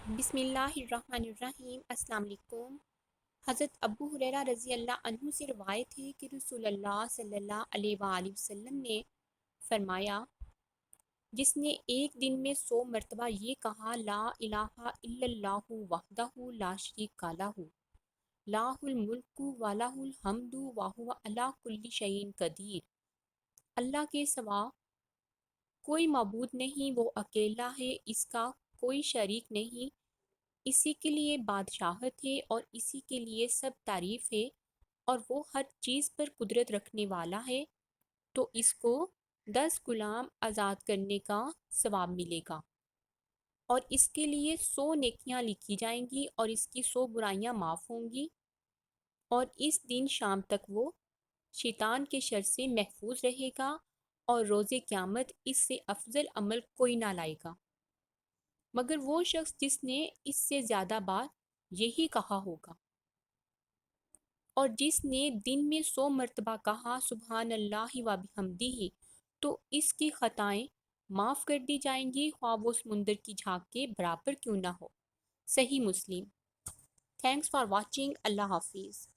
بسم اللہ الرحمن الرحیم۔ السلام علیکم۔ حضرت ابو ہریرہ رضی اللہ عنہ سے روایت ہے کہ رسول اللہ صلی اللہ علیہ وآلہ وسلم نے فرمایا، جس نے ایک دن میں 100 مرتبہ یہ کہا لا الہ الا اللہ وحدہ لا شریک لہ لہ الملک و لہ الحمد وہو علی کل شیء قدیر، اللہ کے سوا کوئی معبود نہیں، وہ اکیلا ہے، اس کا کوئی شریک نہیں، اسی کے لیے بادشاہت ہے اور اسی کے لیے سب تعریف ہے، اور وہ ہر چیز پر قدرت رکھنے والا ہے، تو اس کو 10 غلام آزاد کرنے کا ثواب ملے گا، اور اس کے لیے 100 نیکیاں لکھی جائیں گی، اور اس کی 100 برائیاں معاف ہوں گی، اور اس دن شام تک وہ شیطان کے شر سے محفوظ رہے گا، اور روز قیامت اس سے افضل عمل کوئی نہ لائے گا مگر وہ شخص جس نے اس سے زیادہ بار یہی کہا ہوگا، اور جس نے دن میں 100 مرتبہ کہا سبحان اللہ و بحمدہ، تو اس کی خطائیں معاف کر دی جائیں گی، خواہ وہ سمندر کی جھاگ کے برابر کیوں نہ ہو۔ صحیح مسلم۔ Thanks for watching. اللہ حافظ۔